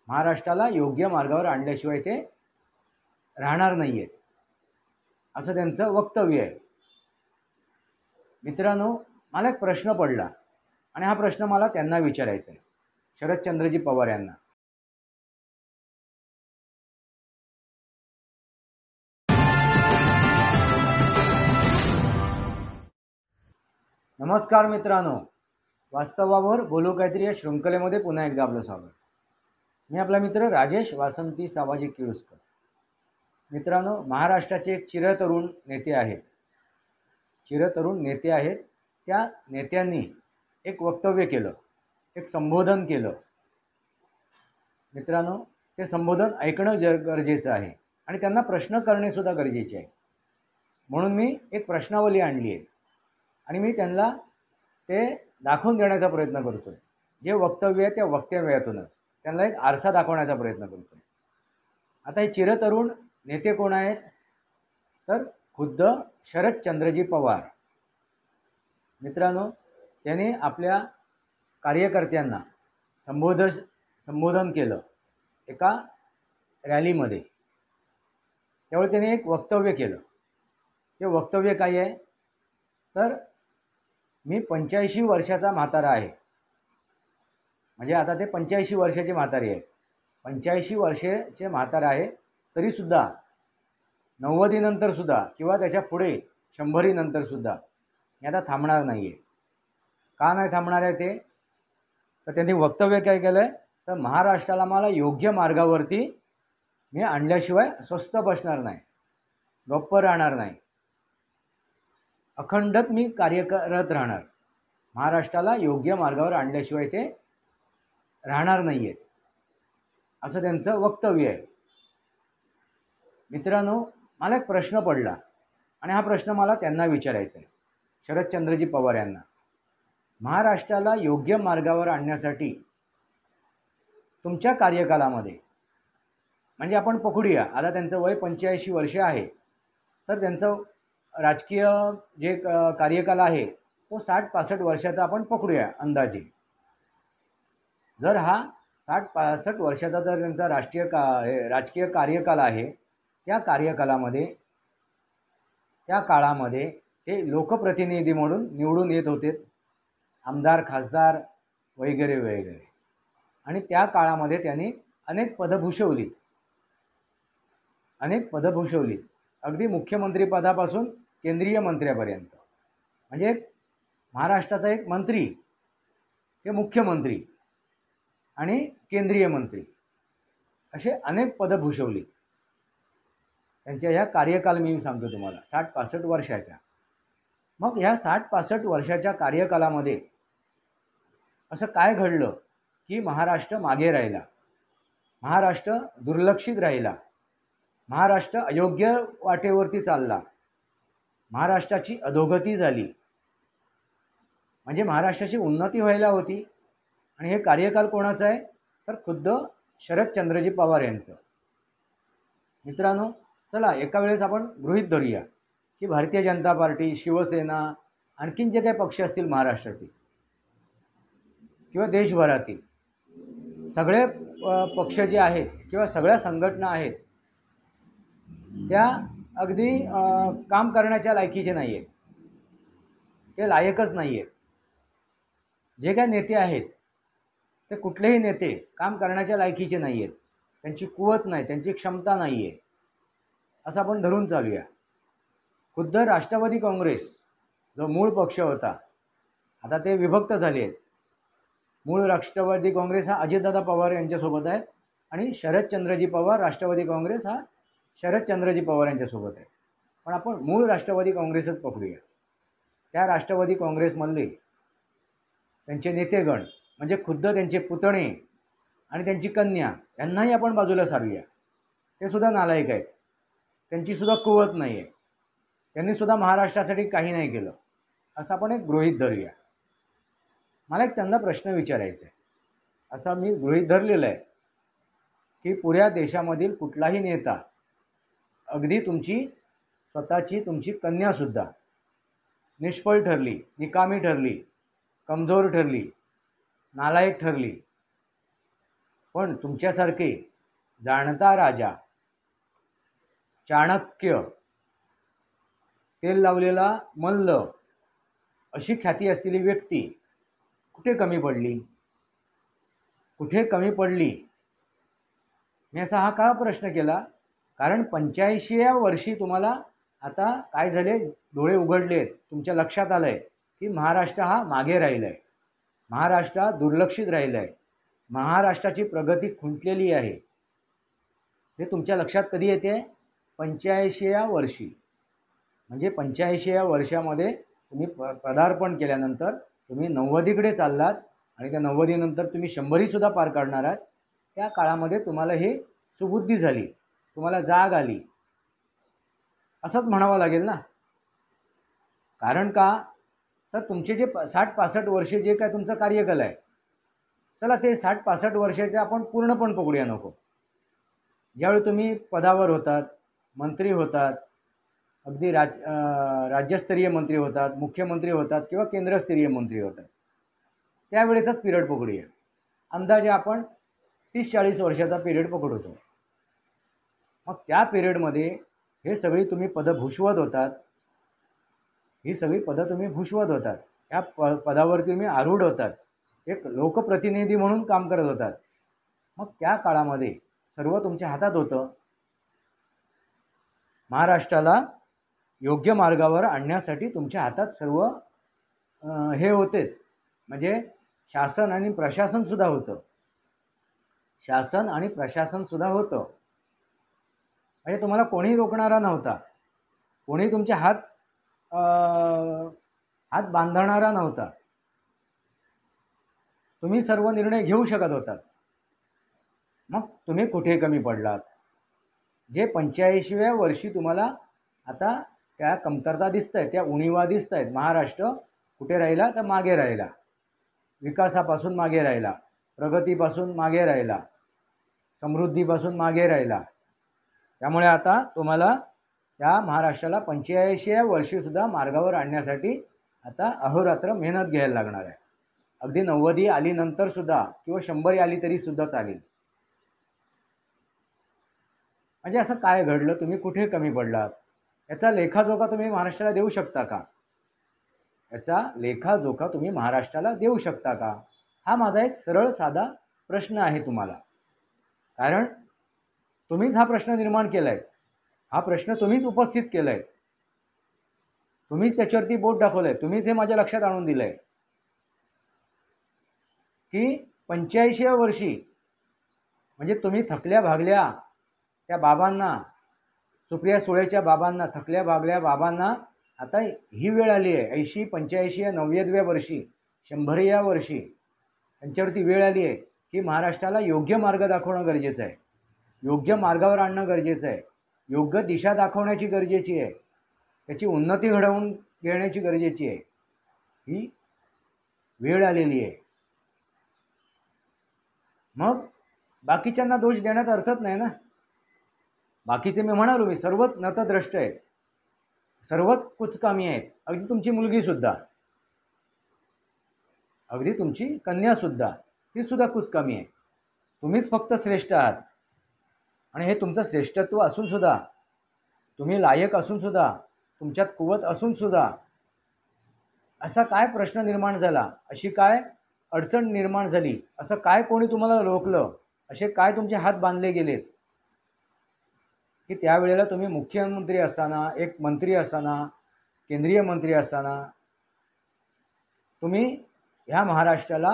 महाराष्ट्राला योग्य मार्गावर आणल्याशिवाय ते राहणार नाहीयेत असं त्यांचं वक्तव्य आहे। मित्रांनो, मला एक प्रश्न पडला आणि हा प्रश्न मला त्यांना विचारायचा आहे, शरदचंद्रजी पवार यांना। नमस्कार मित्रांनो, वास्तवावर बोलू काहीतरी या शृंखलेमध्ये पुन्हा एकदा आपलं स्वागत। मी आपला मित्र राजेश वासंती सामाजिक किळुस्कर। मित्रांनो, महाराष्ट्राचे एक चिरतरुण नेते आहेत, त्या नेत्यांनी एक वक्तव्य केलं, एक संबोधन केलं। मित्रांनो, ते संबोधन ऐकणं गरजेचं आहे आणि त्यांना प्रश्न करणे सुद्धा गरजेचे आहे। म्हणून मी एक प्रश्नावली आणली आहे आणि मी त्यांना ते दाखवून देण्याचा प्रयत्न करतोय। जे वक्तव्य आहे त्या वक्तव्यातूनच त्यांना एक आरसा दाखवण्याचा प्रयत्न करतोय। आता हे चिरतरुण नेते कोण आहेत तर खुद्द शरदचंद्रजी पवार। मित्रांनो, त्यांनी आपल्या कार्यकर्त्यांना संबोधन केलं एका रॅलीमध्ये। त्यावेळी त्यांनी एक वक्तव्य केलं। ते वक्तव्य काय आहे तर मी 85 वर्षाचा म्हातारा आहे। म्हणजे आता ते 85 वर्षाचे म्हातारे आहेत। 85 वर्षाचे म्हातारा आहे तरीसुद्धा 90 नंतर सुद्धा किंवा त्याच्या पुढे 100 नंतर सुद्धा मी आता थांबणार नाही आहे। का नाही थांबणार आहे ते तर त्यांनी वक्तव्य काय केलं आहे तर महाराष्ट्राला मला योग्य मार्गावरती मी आणल्याशिवाय स्वस्थ बसणार नाही, गप्प राहणार नाही, अखंडत मी कार्य करत राहणार। महाराष्ट्राला योग्य मार्गावर आणल्याशिवाय ते राहणार नाहीयेत असं त्यांचं वक्तव्य आहे। मित्रांनो, मला एक प्रश्न पडला आणि हा प्रश्न मला त्यांना विचारायचा आहे, शरदचंद्रजी पवार यांना। महाराष्ट्राला योग्य मार्गावर आणण्यासाठी तुमच्या कार्यकालामध्ये, म्हणजे आपण पकडूया आता त्यांचं वय 85 वर्ष आहे तर त्यांचं राजकीय जे कार्यकाल आहे तो 60-65 वर्षाचा आपण पकडूया अंदाजे। जर हा 60-65 वर्षाचा जर त्यांचा राजकीय कार्यकाल आहे, त्या कार्यकालामध्ये त्या काळामध्ये ते लोकप्रतिनिधी म्हणून निवडून येत होते, आमदार खासदार वगैरे वगैरे। आणि त्या काळामध्ये त्यांनी अनेक पदं भूषवली, अगदी मुख्यमंत्री पदापासून केंद्रीय मंत्र्यापर्यंत। म्हणजे महाराष्ट्राचा एक मंत्री, ते मुख्यमंत्री आणि केंद्रीय मंत्री असे अनेक पदं भूषवली त्यांच्या ह्या कार्यकाल। मी सांगतो तुम्हाला 60-65 वर्षाच्या। मग ह्या 60-65 वर्षाच्या कार्यकालामध्ये असं काय घडलं की महाराष्ट्र मागे राहिला, महाराष्ट्र दुर्लक्षित राहिला, महाराष्ट्र अयोग्य वाटेवरती चालला, महाराष्ट्राची अधोगती झाली। म्हणजे महाराष्ट्राची उन्नती व्हायला होती आणि हे कार्यकाल कोणाचं आहे तर खुद्द शरदचंद्रजी पवार यांचं। मित्रांनो, चला एका वेळेस आपण गृहीत धरूया की भारतीय जनता पार्टी, शिवसेना, आणखीन जे काही पक्ष असतील महाराष्ट्रातील किंवा देशभरातील सगळे पक्ष जे आहेत किंवा सगळ्या संघटना आहेत त्या अगदी काम करण्याच्या लायकीचे नाही आहेत, ते लायकच नाही आहेत। जे काही नेते आहेत ते कुठलेही नेते काम करण्याच्या लायकीचे नाही आहेत, त्यांची कुवत नाही, त्यांची क्षमता नाही आहे असं आपण धरून चालूया। खुद्द राष्ट्रवादी काँग्रेस जो मूळ पक्ष होता, आता ते विभक्त झाले आहेत। मूळ राष्ट्रवादी काँग्रेस हा अजितदादा पवार यांच्यासोबत आहे आणि शरदचंद्रजी पवार राष्ट्रवादी काँग्रेस हा शरदचंद्रजी पवार यांच्यासोबत आहे। पण आपण मूळ राष्ट्रवादी काँग्रेसच पकडूया। त्या राष्ट्रवादी काँग्रेसमधले त्यांचे नेतेगण म्हणजे खुद्द त्यांचे पुतणे आणि त्यांची कन्या यांनाही आपण बाजूला सारूया, ते सुद्धा नालायक आहेत, त्यांची सुद्धा कुवत नाही आहे, त्यांनी सुद्धा महाराष्ट्रासाठी काही नाही केलं असं आपण एक गृहीत धरूया। मला एक त्यांना प्रश्न विचारायचा आहे, असा मी गृहीत धरलेलं आहे की पुऱ्या देशामधील कुठलाही नेता, अगदी तुमची कन्यासुद्धा निष्फळ ठरली, निकामी ठरली, कमजोर ठरली, नालायक ठरली पण तुमच्यासारखे जाणता राजा, चाणक्य, तेल लावलेला मल्ल अशी ख्याती असलेली व्यक्ती कुठे कमी पडली? कुठे कमी पडली? मी असा हा का प्रश्न केला? कारण 85व्या वर्षी तुम्हाला आता काय झाले, डोळे उघडलेत, तुमच्या लक्षात आलंय की महाराष्ट्र हा मागे राहिलाय, महाराष्ट्र हा दुर्लक्षित राहिलाय, महाराष्ट्राची प्रगती खुंटलेली आहे. हे तुमच्या लक्षात कधी येते? 85व्या वर्षी. म्हणजे 85व्या वर्षामध्ये तुम्ही पदार्पण केल्यानंतर तुम्ही 90कडे चाललात आणि त्या 90नंतर तुम्ही 100ही सुद्धा पार काढणार आहात. त्या काळामध्ये तुम्हाला हे सुबुद्धी झाली, तुम्हाला जाग आली, असंच म्हणावं लागेल ना. कारण का? तर तुमचे जे 60-65 वर्षे जे काय तुमचं कार्यकाल आहे, चला ते 60-65 वर्षाचे आपण पूर्णपण पकडूया नको. ज्यावेळी तुम्ही पदावर होतात, मंत्री होतात, अगदी राज्यस्तरीय मंत्री होतात, मुख्यमंत्री होतात किंवा केंद्रस्तरीय मंत्री होतात, त्यावेळेचाच पिरियड पकडूया. अंदाजे आपण 30-40 वर्षाचा पिरियड पकडतो. मग त्या पिरियडमध्ये हे सगळी तुम्ही पदं भूषवत होतात, ही सगळी पदं तुम्ही भूषवत होतात, या पदावरती तुम्ही आरूढ होतात, एक लोकप्रतिनिधी म्हणून काम करत होतात. मग त्या काळामध्ये सर्व तुमच्या हातात होतं. महाराष्ट्राला योग्य मार्गावर आणण्यासाठी तुमच्या हातात सर्व हे होतेच. म्हणजे शासन आणि प्रशासनसुद्धा होतं, शासन आणि प्रशासनसुद्धा होतं. म्हणजे तुम्हाला कोणी रोखणारा नव्हता, कोणी तुमचे हात बांधणारा नव्हता. तुम्ही सर्व निर्णय घेऊ शकत होतात. मग तुम्ही कुठे कमी पडलात? जे 85व्या वर्षी तुम्हाला आता त्या कमतरता दिसत आहेत, त्या उणिवा दिसत आहेत. महाराष्ट्र कुठे राहिला? तर मागे राहिला, विकासापासून मागे राहिला, प्रगतीपासून मागे राहिला, समृद्धीपासून मागे राहिला. त्यामुळे आता तुम्हाला त्या महाराष्ट्राला 85व्या वर्षीसुद्धा मार्गावर आणण्यासाठी आता अहोरात्र मेहनत घ्यायला लागणार आहे. अगदी 90 आली नंतरसुद्धा किंवा 100 आली तरीसुद्धा चालेल. म्हणजे असं काय घडलं? तुम्ही कुठे कमी पडलात? याचा लेखाजोखा तुम्ही महाराष्ट्राला देऊ शकता का? याचा लेखाजोखा तुम्ही महाराष्ट्राला देऊ शकता का? हा माझा एक सरळ साधा प्रश्न आहे तुम्हाला. कारण तुम्हीच हा प्रश्न निर्माण केला आहे, हा प्रश्न तुम्हीच उपस्थित केला आहे, तुम्हीच त्याच्यावरती बोट दाखवलं आहे, तुम्हीच हे माझ्या लक्षात आणून दिलं आहे की 85व्या वर्षी म्हणजे तुम्ही थकल्या भागल्या त्या बाबांना, सुप्रिया सुळेच्या बाबांना, थकल्या भागल्या बाबांना आता ही वेळ आली आहे. 80, 85 या 90व्या वर्षी, 100व्या वर्षी त्यांच्यावरती वेळ आली आहे की महाराष्ट्राला योग्य मार्ग दाखवणं गरजेचं आहे, योग्य मार्गावर आणणं गरजेचं आहे, योग्य दिशा दाखवण्याची गरजेची आहे, त्याची उन्नती घडवून घेण्याची गरजेची आहे. ही वेळ आलेली आहे. मग बाकीच्यांना दोष देण्यात अर्थच नाही ना. बाकीचे मी म्हणालो, मी सर्वच नतद्रष्ट आहेत, सर्वच कुचकामी आहेत. अगदी तुमची मुलगीसुद्धा, अगदी तुमची कन्यासुद्धा, तीसुद्धा कुचकामी आहे. तुम्हीच फक्त श्रेष्ठ आहात. आणि हे तुमचं श्रेष्ठत्व असूनसुद्धा, तुम्ही लायक असूनसुद्धा, तुमच्यात कुवत असूनसुद्धा असा काय प्रश्न निर्माण झाला, अशी काय अडचण निर्माण झाली, असं काय कोणी तुम्हाला रोखलं, असे काय तुमचे हात बांधले गेलेत की त्यावेळेला तुम्ही मुख्यमंत्री असताना, एक मंत्री असताना, केंद्रीय मंत्री असताना तुम्ही ह्या महाराष्ट्राला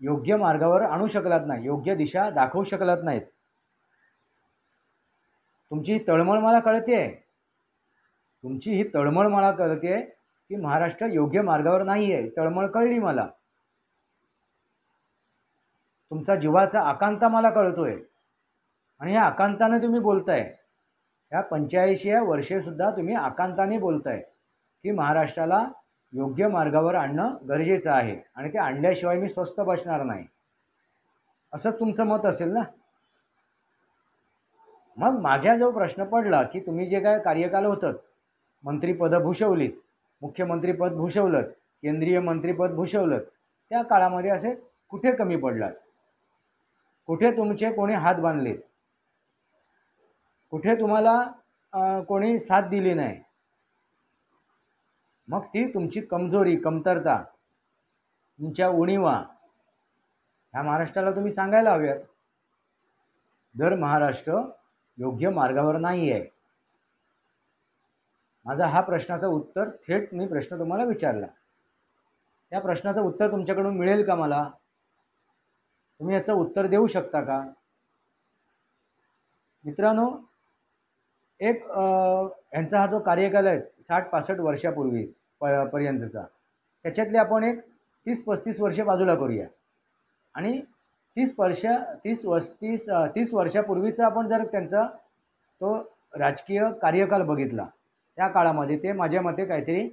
योग्य मार्गावर आणू शकलात नाही, योग्य दिशा दाखवू शकलात नाहीत. तुमची तळमळ मला कळते, तुमची ही तळमळ मला कळते की महाराष्ट्र योग्य मार्गावर नाही आहे. तळमळ कळली मला, तुमचा जीवाचा आकांता मला कळतोय आणि या आकांताने तुम्ही बोलताय. ह्या 85व्या वर्षेसुद्धा तुम्ही आकांताने बोलताय की महाराष्ट्राला योग्य मार्गावर आणणं गरजेचं आहे आणि ते आणल्याशिवाय मी स्वस्थ बसणार नाही, असं तुमचं मत असेल ना. मग माझ्या जो प्रश्न पडला की तुम्ही जे काय कार्यकाल होतं, मंत्रिपदं भूषवलीत, मुख्यमंत्रीपद भूषवलं, केंद्रीय मंत्रिपद भूषवलं, त्या काळामध्ये असे कुठे कमी पडलात? कुठे तुमचे कोणी हात बांधले, कुठे तुम्हाला कोणी साथ दिली नाही, मग ती तुमची कमजोरी, कमतरता, तुमच्या उणीवा ह्या महाराष्ट्राला तुम्ही सांगायला हव्यात. जर महाराष्ट्र योग्य मार्गावर नाही आहे, माझा हा प्रश्नाचं उत्तर थेट मी प्रश्न तुम्हाला विचारला, त्या प्रश्नाचं उत्तर तुमच्याकडून मिळेल का मला? तुम्ही याचं उत्तर देऊ शकता का? मित्रांनो, एक यांचा हा जो कार्यकाल आहे 60-65 वर्षापूर्वी पर्यंतचा, त्याच्यातले आपण एक 30-35 वर्ष बाजूला करूया आणि 30 वर्षापूर्वीचा आपण जर त्यांचा तो राजकीय कार्यकाल बघितला, त्या काळामध्ये ते माझ्या मते काहीतरी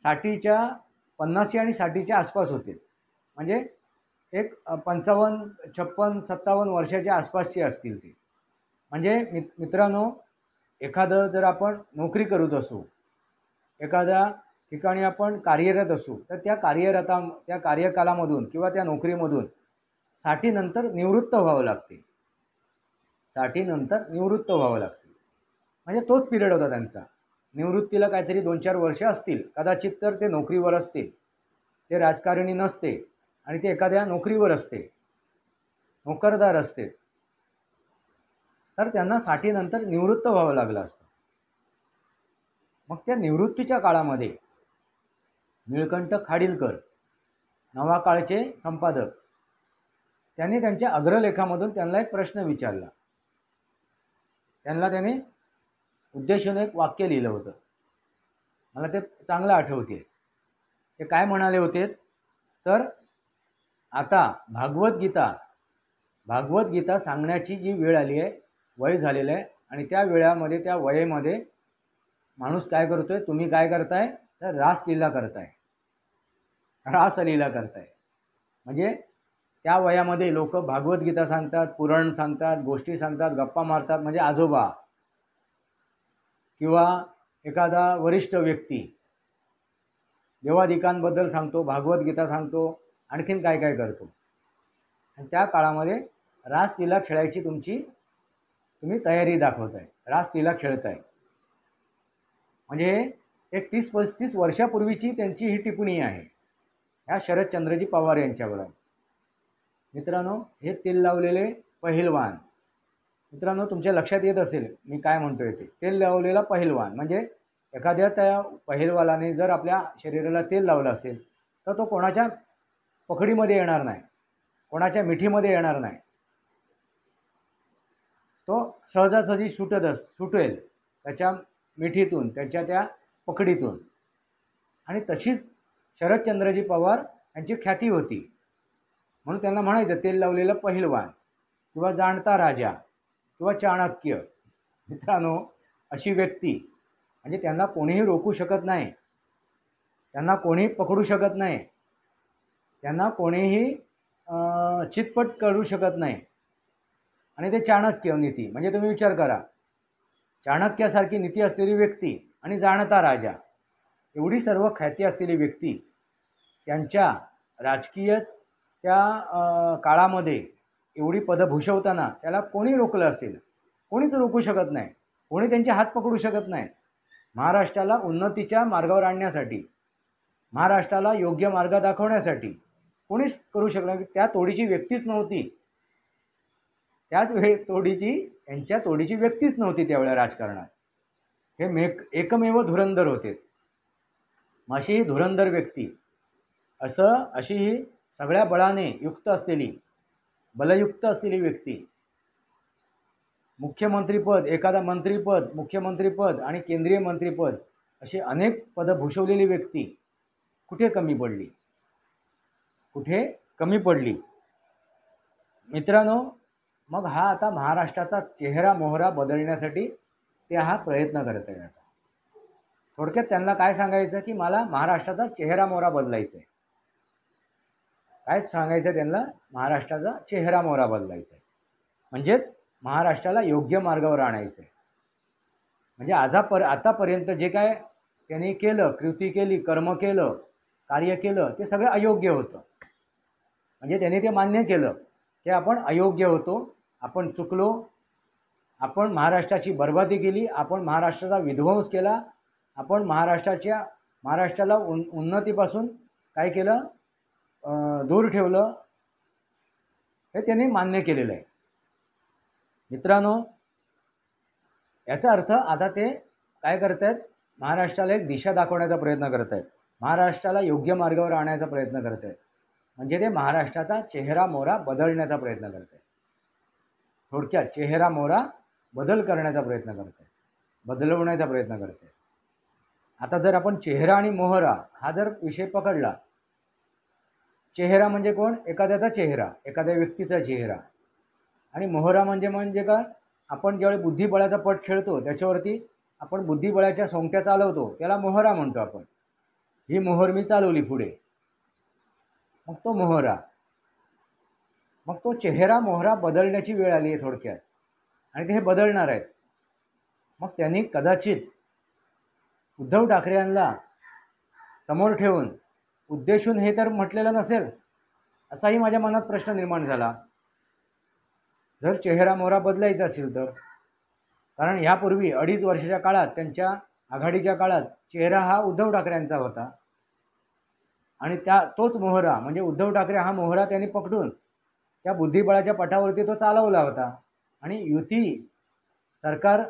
50 आणि 60च्या आसपास होते. म्हणजे एक 55, 56, 57 वर्षाच्या आसपासचे असतील ते. म्हणजे मित्रांनो, एखादं जर आपण नोकरी करत असू, एखाद्या ठिकाणी आपण कार्यरत असू, तर त्या कार्यकालामधून किंवा त्या नोकरीमधून 60 नंतर निवृत्त व्हावं लागते. 60 नंतर निवृत्त व्हावं लागते. म्हणजे तोच पिरियड होता त्यांचा. निवृत्तीला काहीतरी 2-4 वर्ष असतील कदाचित, तर ते नोकरीवर असतील, ते राजकारणी नसते आणि ते एखाद्या नोकरीवर असते, नोकरदार असते, तर त्यांना 60 नंतर निवृत्त व्हावं लागलं असतं. मग त्या निवृत्तीच्या काळामध्ये निळकंठ खाडीलकर नवाकाळचे संपादक, त्यांनी त्यांच्या अग्रलेखामधून त्यांना एक प्रश्न विचारला. त्याने उद्देशून एक वाक्य लिहिलं होतं, मला ते चांगलं आठवते. ते काय म्हणाले होते, तर आता भागवत गीता सांगण्याची जी वेळ आली आहे, वय झालेलं आहे, आणि त्या वेळामध्ये, त्या वयेमध्ये माणूस काय करतोय, तुम्ही काय करताय, तर रासलीला करताय. म्हणजे त्या वयामध्ये लोक भागवत गीता सांगतात, पुराण सांगतात, गोष्टी सांगतात, गप्पा मारतात. म्हणजे आजोबा किंवा एखादा वरिष्ठ व्यक्ती देवादिकांबद्दल सांगतो, भागवत गीता सांगतो, आणखीन काय काय करतो. आणि त्या काळामध्ये रासलीला खेळायची तुम्ही तयारी दाखवताय, रासलीला खेळताय. म्हणजे एक 30-35 वर्षापूर्वीची त्यांची ही टिप्पणी आहे ह्या शरदचंद्रजी पवार यांच्यावर. मित्रांनो, हे तेल लावलेले पहिलवान, मित्रांनो तुमच्या लक्षात येत असेल मी काय म्हणतोय ते. तेल लावलेला पहिलवान म्हणजे एखाद्या त्या पहिलवानाने जर आपल्या शरीराला तेल लावलं असेल, तर तो कोणाच्या पकडीमध्ये येणार नाही, कोणाच्या मिठीमध्ये येणार नाही, तो सहजासहजी सुटेल त्याच्या मिठीतून, त्याच्या त्या पकडीतून. आणि तशीच शरदचंद्रजी पवार यांची ख्याती होती, म्हणून त्यांना म्हणायचं तेल लावलेलं पहिलवान किंवा जाणता राजा किंवा चाणक्य. मित्रांनो, अशी व्यक्ती म्हणजे त्यांना कोणीही रोखू शकत नाही, त्यांना कोणीही पकडू शकत नाही, त्यांना कोणीही चितपट करू शकत नाही. आणि ते चाणक्य नीती, म्हणजे तुम्ही विचार करा, चाणक्यासारखी नीती असलेली व्यक्ती आणि जाणता राजा, एवढी सर्व ख्याती असलेली व्यक्ती, त्यांच्या राजकीय त्या काळामध्ये एवढी पदं भूषवताना त्याला कोणी रोखलं असेल? कोणीच रोखू शकत नाही, कोणी त्यांचे हात पकडू शकत नाही. महाराष्ट्राला उन्नतीच्या मार्गावर आणण्यासाठी, महाराष्ट्राला योग्य मार्ग दाखवण्यासाठी कोणीच करू शकलं नाही. त्या तोडीची व्यक्तीच नव्हती, यांच्या तोडीची व्यक्तीच नव्हती त्यावेळेला राजकारणात. हे एकमेव धुरंधर होते. अशी ही धुरंधर व्यक्ती, अशी ही सगळ्या बळाने बलयुक्त असलेली व्यक्ती, मुख्यमंत्रीपद, एखादा मंत्रीपद, मुख्यमंत्रीपद आणि केंद्रीय मंत्रीपद, अशी अनेक पदं भूषवलेली व्यक्ती कुठे कमी पडली? मित्रांनो, मग हा आता महाराष्ट्राचा चेहरा मोहरा बदलण्यासाठी ते हा प्रयत्न करत आहे. थोडक्यात त्यांना काय सांगायचं की मला महाराष्ट्राचा चेहरा मोहरा बदलायचा आहे. काय सांगायचं त्यांना? महाराष्ट्राचा चेहरा मोहरा बदलायचा आहे, म्हणजेच महाराष्ट्राला योग्य मार्गावर आणायचं आहे. म्हणजे आतापर्यंत जे काय त्यांनी केलं, कृती केली, कर्म केलं, कार्य केलं, ते सगळं अयोग्य होतं. म्हणजे त्यांनी ते मान्य केलं की आपण अयोग्य होतो, आपण चुकलो, आपण महाराष्ट्राची बरबादी केली, आपण महाराष्ट्राचा विध्वंस केला, आपण महाराष्ट्राला उन्नतीपासून काय केलं, दूर ठेवलं, हे त्यांनी मान्य केलेलं आहे. मित्रांनो, याचा अर्थ आता ते काय करत आहेत, महाराष्ट्राला एक दिशा दाखवण्याचा प्रयत्न करत आहेत, महाराष्ट्राला योग्य मार्गावर आणण्याचा प्रयत्न करत आहेत. म्हणजे ते महाराष्ट्राचा चेहरा मोहरा बदलण्याचा प्रयत्न करत आहेत. थोडक्यात चेहरा मोहरा बदल करण्याचा प्रयत्न करत आहेत, बदलवण्याचा प्रयत्न करत आहेत. आता जर आपण चेहरा आणि मोहरा हा जर विषय पकडला, चेहरा म्हणजे कोण, एखाद्याचा चेहरा, एखाद्या व्यक्तीचा चेहरा, आणि मोहरा म्हणजे काय, आपण ज्यावेळी बुद्धिबळाचा पट खेळतो त्याच्यावरती आपण बुद्धिबळाच्या सोंगट्या चालवतो, त्याला मोहरा म्हणतो आपण. ही मोहर मी चालवली पुढे, मग तो मोहरा. मग तो चेहरा मोहरा बदलण्याची वेळ आली आहे थोडक्यात, आणि ते हे बदलणार आहेत. मग त्यांनी कदाचित उद्धव ठाकरे यांना समोर ठेवून उद्देशून हे तर म्हटलेलं नसेल, असाही माझ्या मनात प्रश्न निर्माण झाला. जर चेहरा मोहरा बदलायचा असेल तर, कारण यापूर्वी 2.5 वर्षाच्या काळात, त्यांच्या आघाडीच्या काळात चेहरा हा उद्धव ठाकरेंचा होता, आणि तोच मोहरा म्हणजे उद्धव ठाकरे हा मोहरा त्यांनी पकडून त्या बुद्धिबळाच्या पटावरती तो चालवला होता, आणि युती सरकार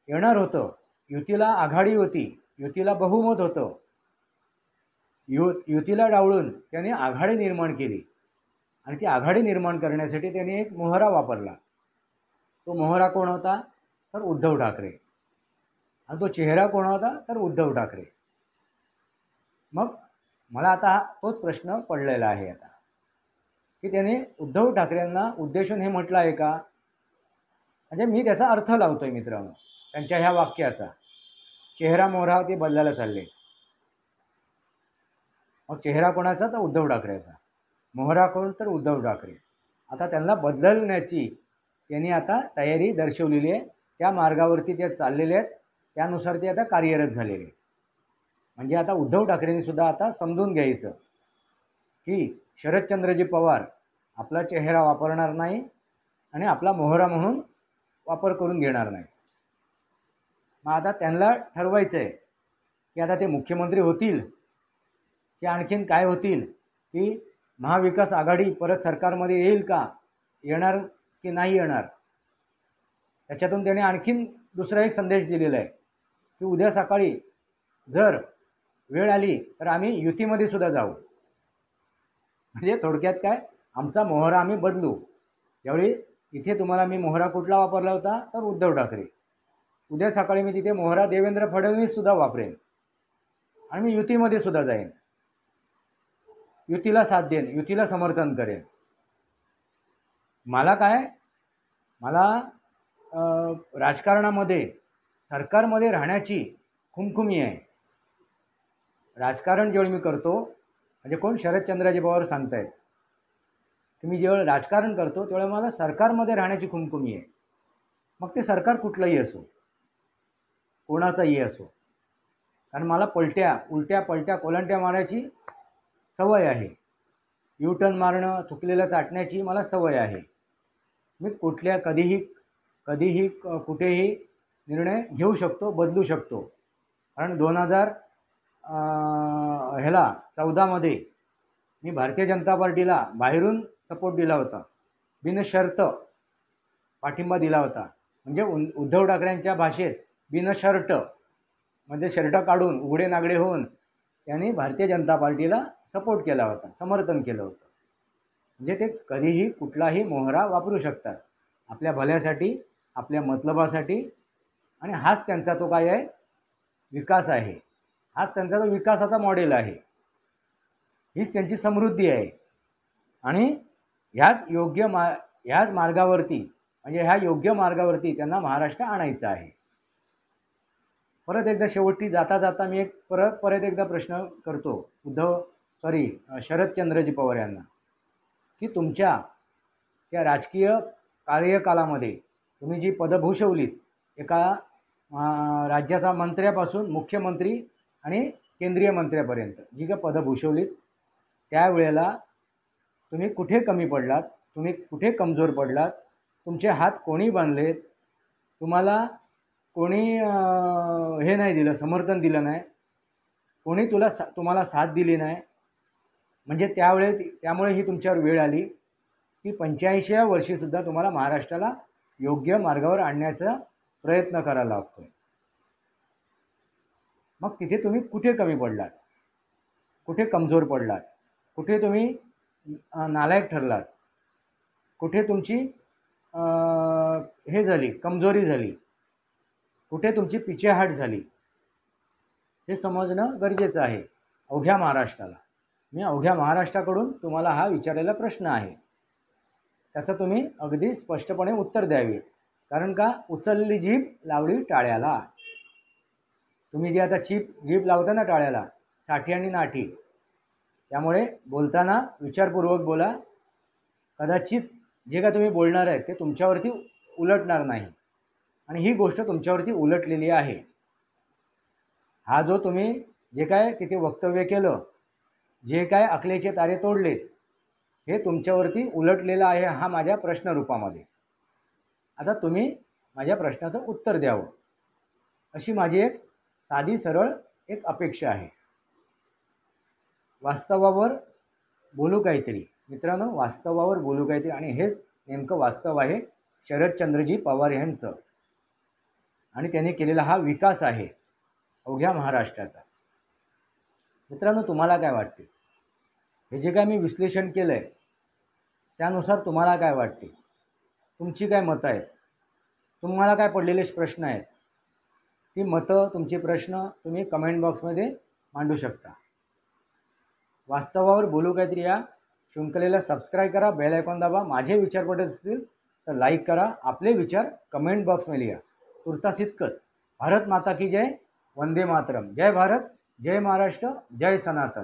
येणार होतं, युतीला आघाडी होती, युतीला बहुमत होतं, युतीला डावळून त्यांनी आघाडी निर्माण केली, आणि ती आघाडी निर्माण करण्यासाठी त्यांनी एक मोहरा वापरला. तो मोहरा कोण होता, तर उद्धव ठाकरे, आणि तो चेहरा कोण होता, तर उद्धव ठाकरे. मग मला आता तोच प्रश्न पडलेला आहे आता, की त्याने उद्धव ठाकरेंना उद्देशून हे म्हटलं आहे का. म्हणजे मी त्याचा अर्थ लावतोय मित्रांनो, त्यांच्या ह्या वाक्याचा. चेहरा मोहरा ते बदलायला चालले. मग चेहरा कोणाचा, तर उद्धव ठाकरेचा, मोहरा कोण, तर उद्धव ठाकरे. आता त्यांना बदलण्याची त्यांनी आता तयारी दर्शवलेली आहे, त्या मार्गावरती ते चाललेले आहेत, त्यानुसार ते आता कार्यरत झालेले. म्हणजे आता उद्धव ठाकरेंनी सुद्धा आता समजून घ्यायचं की शरदचंद्रजी पवार आपला चेहरा वापरणार नाही आणि आपला मोहरा म्हणून वापर करून घेणार नाही. मग आता त्यांना ठरवायचं आहे की आता ते मुख्यमंत्री होतील की आणखीन काय होतील, की महाविकास आघाडी परत सरकारमध्ये येईल का, येणार की नाही येणार. त्याच्यातून त्याने आणखीन दुसरा एक संदेश दिलेला आहे की उद्या सकाळी जर वेळ आली तर आम्ही युतीमध्ये सुद्धा जाऊ. म्हणजे थोडक्यात काय, आमचा मोहरा आम्ही बदलू. यावेळी इथे तुम्हाला मी मोहरा कुठला वापरला होता, तर उद्धव ठाकरे. उद्या सकाळी मी तिथे मोहरा देवेंद्र फडणवीस सुद्धा वापरेन, आणि मी युतीमध्ये सुद्धा जाईन, युतीला साथ देईन, युतीला समर्थन करेन. मला राजकारणामध्ये सरकारमध्ये राहण्याची खुमखुमी आहे. राजकारण जेव्हा मी करतो, म्हणजे कोण, शरदचंद्रजी पवार सांगतायत की मी जेव्हा राजकारण करतो तेव्हा मला सरकारमध्ये राहण्याची खुमखुमी आहे. मग ते सरकार कुठलंही असो, कोणाचाही असो, कारण मला उलट्या पलट्या कोलंट्या मारायची सवय आहे, युटर्न मारणं, चुकलेलं चाटण्याची मला सवय आहे. मी कधीही कुठेही निर्णय घेऊ शकतो, बदलू शकतो. कारण 2014 मी भारतीय जनता पार्टीला बाहेरून सपोर्ट दिला होता, बिनशर्त पाठिंबा दिला होता. म्हणजे उद्धव ठाकरेंच्या भाषेत बिनशर्त म्हणजे शर्ट काढून उघडे नागडे होऊन त्यांनी भारतीय जनता पार्टीला सपोर्ट केला होता, समर्थन केलं होतं. म्हणजे ते कधीही कुठलाही मोहरा वापरू शकतात आपल्या भल्यासाठी, आपल्या मतलबासाठी. आणि हाच त्यांचा तो काय आहे, विकास आहे. हाच त्यांचा तो विकासाचा मॉडेल आहे, हीच त्यांची समृद्धी आहे. आणि ह्याच मार्गावरती, म्हणजे ह्या योग्य मार्गावरती त्यांना महाराष्ट्र आणायचं आहे. परत एकदा शेवटी जाता मी परत एकदा प्रश्न करतो शरदचंद्रजी पवार यांना, की तुमच्या त्या राजकीय कार्यकालामध्ये तुम्ही जी पदं भूषवलीत, एका राज्याचा मंत्र्यापासून मुख्यमंत्री आणि केंद्रीय मंत्र्यापर्यंत जी काही पदं भूषवलीत, त्यावेळेला तुम्ही कुठे कमी पडलात, तुम्ही कुठे कमजोर पडलात, तुमचे हात कोणी बांधलेत, तुम्हाला कोणी हे नाही दिलं, समर्थन दिलं नाही, कोणी तुम्हाला साथ दिली नाही. म्हणजे त्यामुळे ही तुमच्यावर वेळ आली की 85व्या वर्षीसुद्धा तुम्हाला महाराष्ट्राला योग्य मार्गावर आणण्याचा प्रयत्न करायला लागतोय. मग तिथे तुम्ही कुठे कमी पडलात, कुठे कमजोर पडलात, कुठे तुम्ही नालायक ठरलात, कुठे तुमची हे झाली, कमजोरी झाली, कुठे तुमची पिछेहाट झाली, हे समजणं गरजेचं आहे अवघ्या महाराष्ट्राला. मी अवघ्या महाराष्ट्राकडून तुम्हाला हा विचारलेला प्रश्न आहे, त्याचं तुम्ही अगदी स्पष्टपणे उत्तर द्यावे. कारण का, उचलली जीभ लावली टाळ्याला. तुम्ही जे आता जीभ लावता ना टाळ्याला, साठी आणि नाठी, त्यामुळे बोलताना विचारपूर्वक बोला. कदाचित जे काय तुम्ही बोलणार आहे ते तुमच्यावरती उलटणार नाही, आणि ही गोष्ट तुमच्यावरती उलटलेली आहे. हा जो तुम्ही जे काय तिथे वक्तव्य केलं, जे काय अकलेचे तारे तोडलेत, हे तुमच्यावरती उलटलेलं आहे हा माझ्या प्रश्न रूपामध्ये. आता तुम्ही माझ्या प्रश्नाचं उत्तर द्यावं, अशी माझी एक साधी सरळ एक अपेक्षा आहे. वास्तवावर बोलू काहीतरी मित्रांनो, वास्तवावर बोलू काहीतरी, आणि हेच नेमकं वास्तव आहे शरदचंद्रजी पवार यांचं, आणि त्यांनी केलेला हा विकास आहे अवघ्या महाराष्ट्राचा. मित्रांनो, तुम्हाला काय वाटते? हे जे काय मी विश्लेषण केलं आहे त्यानुसार तुम्हाला काय वाटते? तुमची काय मतं आहेत? तुम्हाला काय पडलेले प्रश्न आहेत? ती मतं, तुमचे प्रश्न तुम्ही कमेंट बॉक्समध्ये मांडू शकता. वास्तवावर बोलू काहीतरी या शृंखलेला सबस्क्राईब करा, बेल आयकॉन दाबा. माझे विचार पटत असतील तर लाईक करा, आपले विचार कमेंट बॉक्समध्ये लिहा. तुर्तास इतकंच. भारत माता की जय, वंदे मातरम. जय भारत, जय महाराष्ट्र, जय सनातन.